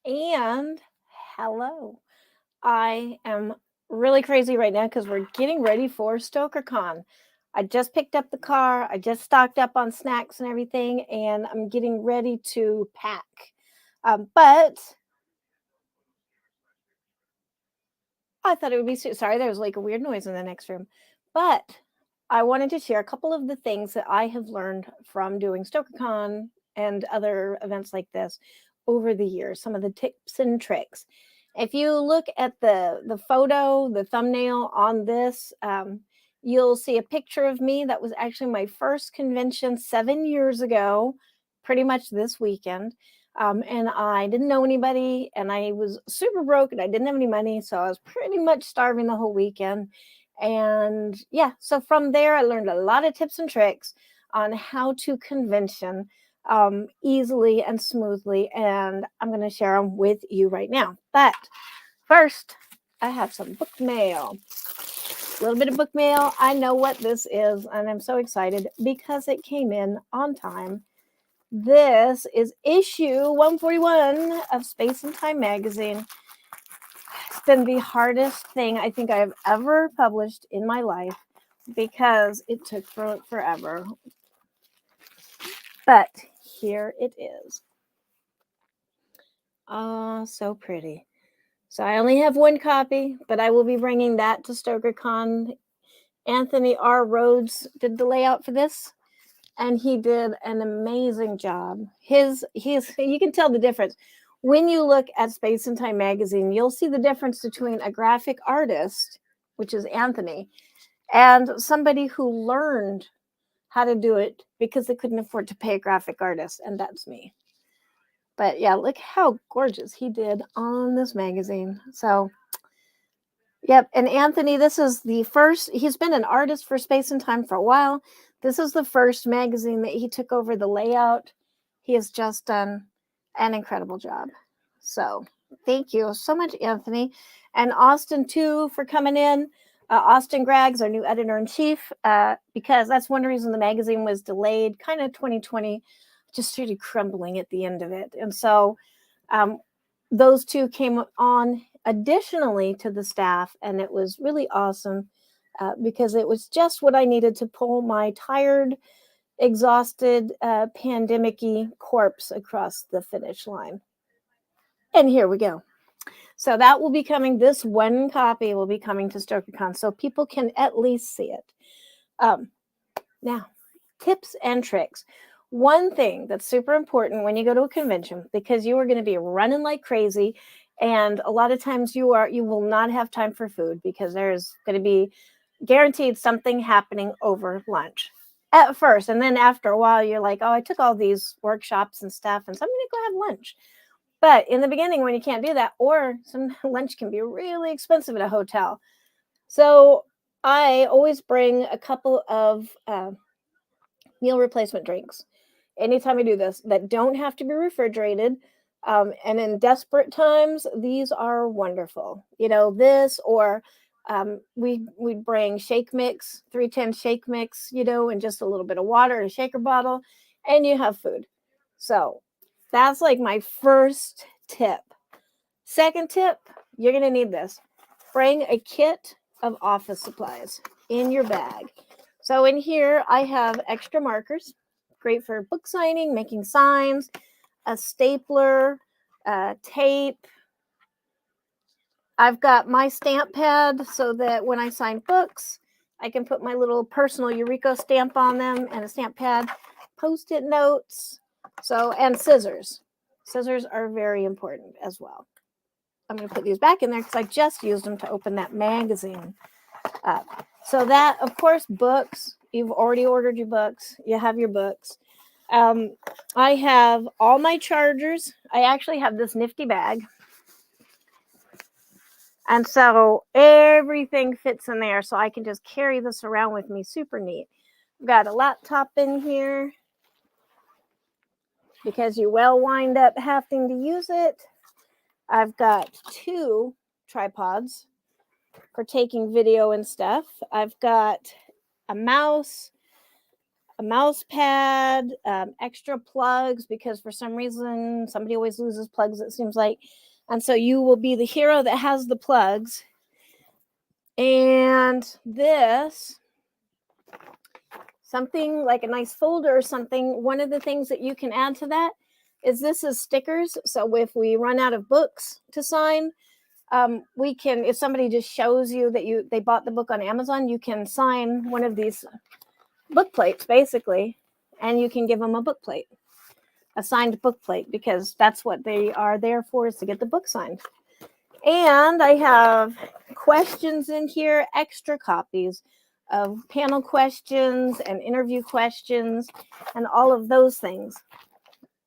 And hello. I am really crazy right now because we're getting ready for Stokercon. I just picked up the car. I just stocked up on snacks and everything, and I'm getting ready to pack. But I thought it would be sorry. There was like a weird noise in the next room, but I wanted to share a couple of the things that I have learned from doing Stokercon and other events like this over the years. Some of the tips and tricks. If you look at the photo, the thumbnail on this, you'll see a picture of me. That was actually my first convention 7 years ago, pretty much this weekend. And I didn't know anybody, and I was super broke, and I didn't have any money, so I was pretty much starving the whole weekend. And yeah, so from there, I learned a lot of tips and tricks on how to convention easily and smoothly, and I'm going to share them with you right now. But first, I have some book mail. A little bit of book mail. I know what this is, and I'm so excited because it came in on time. This is issue 141 of Space and Time magazine. It's been the hardest thing I think I've ever published in my life because it took forever. But here it is. Oh, so pretty. So I only have one copy, but I will be bringing that to Stokercon. Anthony R. Rhodes did the layout for this, and he did an amazing job. His you can tell the difference. When you look at Space and Time magazine, you'll see the difference between a graphic artist, which is Anthony, and somebody who learned how to do it because they couldn't afford to pay a graphic artist, and that's me. But yeah, look how gorgeous he did on this magazine. So, yep. And Anthony, this is the first, he's been an artist for Space and Time for a while. This is the first magazine that he took over the layout. He has just done an incredible job. So, thank you so much, Anthony. And Austin, too, for coming in. Austin Graggs, our new editor in chief, because that's one reason the magazine was delayed, kind of 2020, just started crumbling at the end of it. And so, um, those two came on additionally to the staff, and it was really awesome because it was just what I needed to pull my tired, exhausted, pandemic-y corpse across the finish line. And here we go. So that will be coming. This one copy will be coming to Stokercon, so people can at least see it. Now, tips and tricks. One thing that's super important when you go to a convention, because you are going to be running like crazy, and a lot of times you will not have time for food because there's going to be guaranteed something happening over lunch at first, and then after a while you're like, oh, I took all these workshops and stuff, and so I'm going to go have lunch. But in the beginning, when you can't do that, or some lunch can be really expensive at a hotel, so I always bring a couple of meal replacement drinks anytime I do this that don't have to be refrigerated. And in desperate times, these are wonderful. You know, this or we bring shake mix, 310 shake mix, you know, and just a little bit of water in a shaker bottle, and you have food. So that's like my first tip. Second tip, you're going to need this. Bring a kit of office supplies in your bag. So in here, I have extra markers, great for book signing, making signs, a stapler, tape. I've got my stamp pad so that when I sign books, I can put my little personal Yuriko stamp on them and a stamp pad, post-it notes, so and scissors. Scissors are very important as well. I'm going to put these back in there because I just used them to open that magazine up. So that, of course, books. You've already ordered your books. You have your books. I have all my chargers. I actually have this nifty bag. And so everything fits in there. So I can just carry this around with me. Super neat. I've got a laptop in here because you will wind up having to use it. I've got 2 tripods for taking video and stuff. I've got a mouse, a mouse pad, extra plugs, because for some reason somebody always loses plugs, it seems like. And so you will be the hero that has the plugs. And this, something like a nice folder or something. One of the things that you can add to that is this is stickers. So if we run out of books to sign, we can, if somebody just shows you that they bought the book on Amazon, you can sign one of these book plates basically, and you can give them a book plate, a signed book plate, because that's what they are there for, is to get the book signed. And I have questions in here, extra copies of panel questions and interview questions and all of those things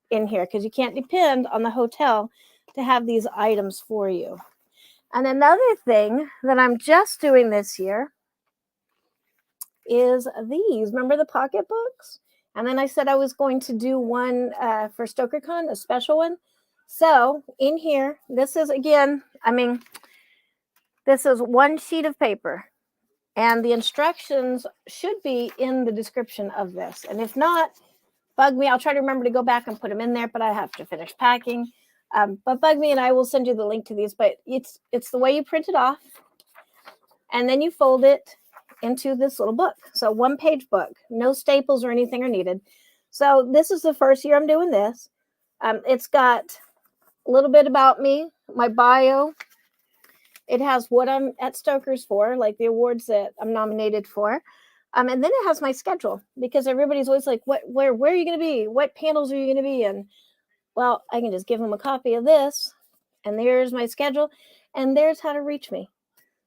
in here, because you can't depend on the hotel to have these items for you. And another thing that I'm just doing this year is these. Remember the pocketbooks? And then I said I was going to do one for Stokercon, a special one. So in here, this is, again, I mean, this is one sheet of paper. And the instructions should be in the description of this. And if not, bug me. I'll try to remember to go back and put them in there, but I have to finish packing. But bug me and I will send you the link to these. But it's the way you print it off. And then you fold it into this little book. So 1-page book. No staples or anything are needed. So this is the first year I'm doing this. It's got a little bit about me, my bio. It has what I'm at Stoker's for, like the awards that I'm nominated for. And then it has my schedule, because everybody's always like, where are you going to be? What panels are you going to be in? Well, I can just give them a copy of this, and there's my schedule, and there's how to reach me.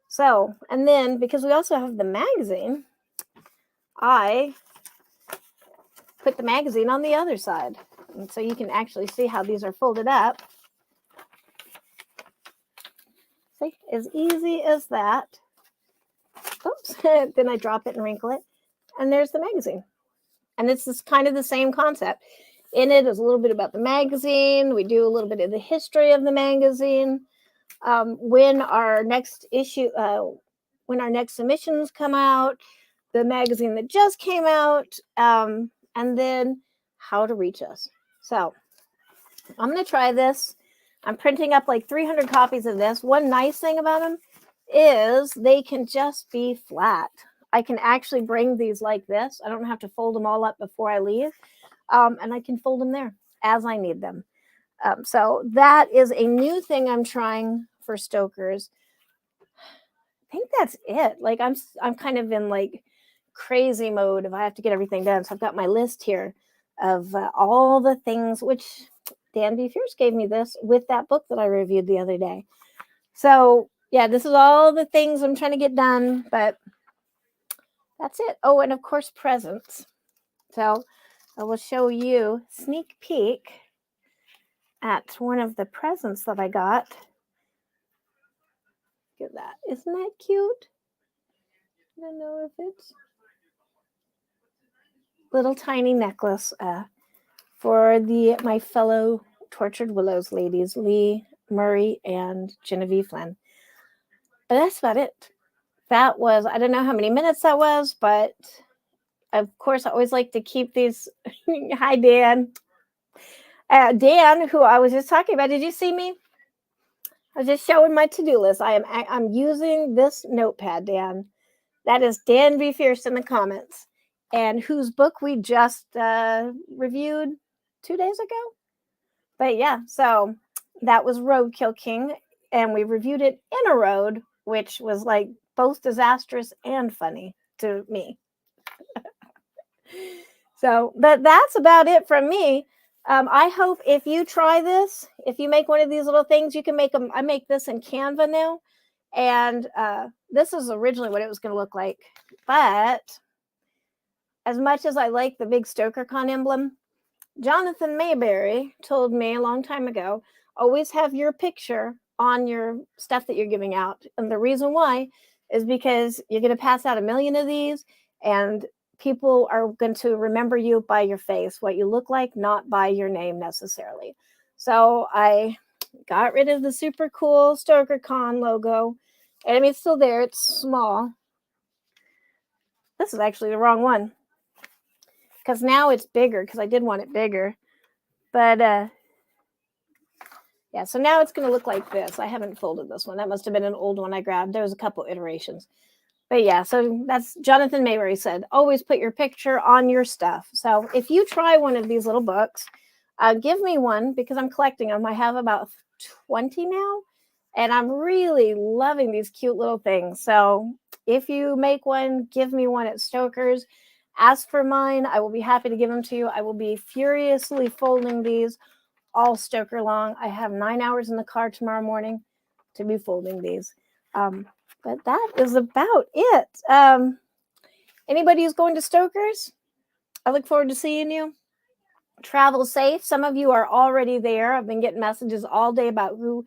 So, and then because we also have the magazine, I put the magazine on the other side. And so you can actually see how these are folded up. See, as easy as that. Oops, then I drop it and wrinkle it. And there's the magazine. And it's this kind of the same concept. In it is a little bit about the magazine. We do a little bit of the history of the magazine. When our next issue, when our next submissions come out, the magazine that just came out, and then how to reach us. So I'm going to try this. I'm printing up like 300 copies of this. One nice thing about them is they can just be flat. I can actually bring these like this. I don't have to fold them all up before I leave. And I can fold them there as I need them. So that is a new thing I'm trying for Stoker's. I think that's it. Like I'm kind of in like crazy mode if I have to get everything done. So I've got my list here of all the things, which Dan B. Fierce gave me this with that book that I reviewed the other day. So yeah, this is all the things I'm trying to get done, but that's it. Oh, and of course, presents. So I will show you sneak peek at one of the presents that I got. Look at that. Isn't that cute? I don't know if it's little tiny necklace for my fellow Tortured Willows ladies, Lee Murray and Genevieve Flynn. But that's about it. That was, I don't know how many minutes that was, but of course I always like to keep these. Hi, Dan. Dan, who I was just talking about, did you see me? I was just showing my to-do list. I'm using this notepad, Dan. That is Dan B. Fierce in the comments, and whose book we just reviewed 2 days ago. But yeah, so that was Roadkill King, and we reviewed it in a road, which was like both disastrous and funny to me. So, but that's about it from me. I hope if you try this, if you make one of these little things, you can make them. I make this in Canva now. And this is originally what it was going to look like. But as much as I like the big Stokercon emblem, Jonathan Mayberry told me a long time ago, always have your picture on your stuff that you're giving out. And the reason why is because you're going to pass out 1 million of these, and people are going to remember you by your face, what you look like, not by your name necessarily. So I got rid of the super cool Stokercon logo. And I mean, it's still there. It's small. This is actually the wrong one. because now it's bigger, because I did want it bigger. But yeah, so now it's going to look like this. I haven't folded this one. That must have been an old one I grabbed. There was a couple iterations. But yeah, so that's Jonathan Maybury said, always put your picture on your stuff. So if you try one of these little books, give me one, because I'm collecting them. I have about 20 now, and I'm really loving these cute little things. So if you make one, give me one at Stoker's. Ask for mine. I will be happy to give them to you. I will be furiously folding these all Stoker long. I have 9 hours in the car tomorrow morning to be folding these. But that is about it. Anybody who's going to Stoker's, I look forward to seeing you. Travel safe. Some of you are already there. I've been getting messages all day about who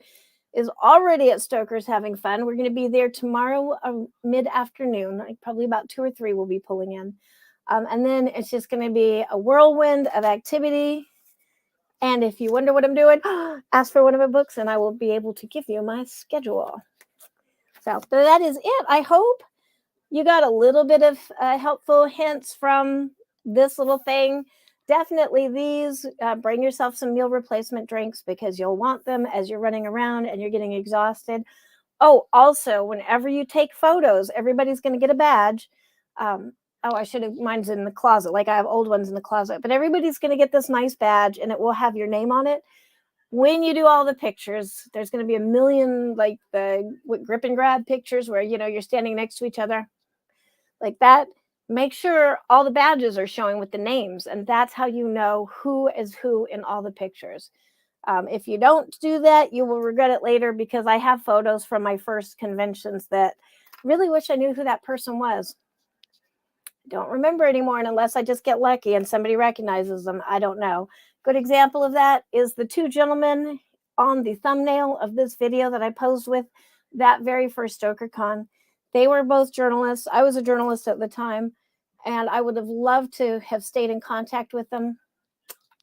is already at Stoker's having fun. We're going to be there tomorrow mid-afternoon. Probably about 2 or 3 will be pulling in. And then it's just going to be a whirlwind of activity. And if you wonder what I'm doing, ask for one of my books and I will be able to give you my schedule. So that is it. I hope you got a little bit of helpful hints from this little thing. Definitely these. Bring yourself some meal replacement drinks, because you'll want them as you're running around and you're getting exhausted. Oh, also, whenever you take photos, everybody's going to get a badge. I should have, mine's in the closet. Like I have old ones in the closet, but everybody's going to get this nice badge and it will have your name on it. When you do all the pictures, there's going to be a million, like the grip and grab pictures where, you're standing next to each other like that. Make sure all the badges are showing with the names, and that's how you know who is who in all the pictures. If you don't do that, you will regret it later, because I have photos from my first conventions that really wish I knew who that person was. Don't remember anymore, and unless I just get lucky and somebody recognizes them, I don't know. Good example of that is the 2 gentlemen on the thumbnail of this video that I posed with that very first Stokercon. They were both journalists. I was a journalist at the time, and I would have loved to have stayed in contact with them.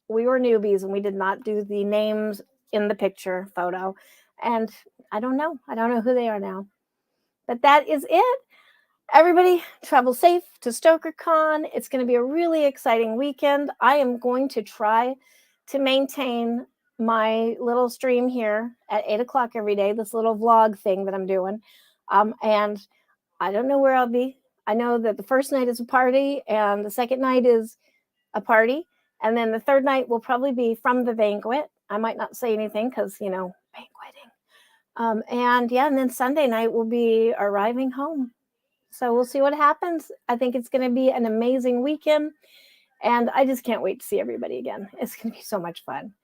We were newbies and we did not do the names in the picture photo, and I don't know who they are now. But that is it. Everybody, travel safe to Stokercon. It's going to be a really exciting weekend. I am going to try to maintain my little stream here at 8 o'clock every day, this little vlog thing that I'm doing. And I don't know where I'll be. I know that the first night is a party and the second night is a party. And then the third night will probably be from the banquet. I might not say anything because, banqueting. And then Sunday night will be arriving home. So we'll see what happens. I think it's going to be an amazing weekend. And I just can't wait to see everybody again. It's going to be so much fun.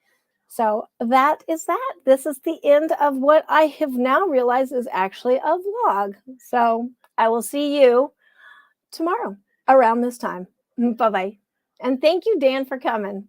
So that is that. This is the end of what I have now realized is actually a vlog. So I will see you tomorrow around this time. Bye-bye. And thank you, Dan, for coming.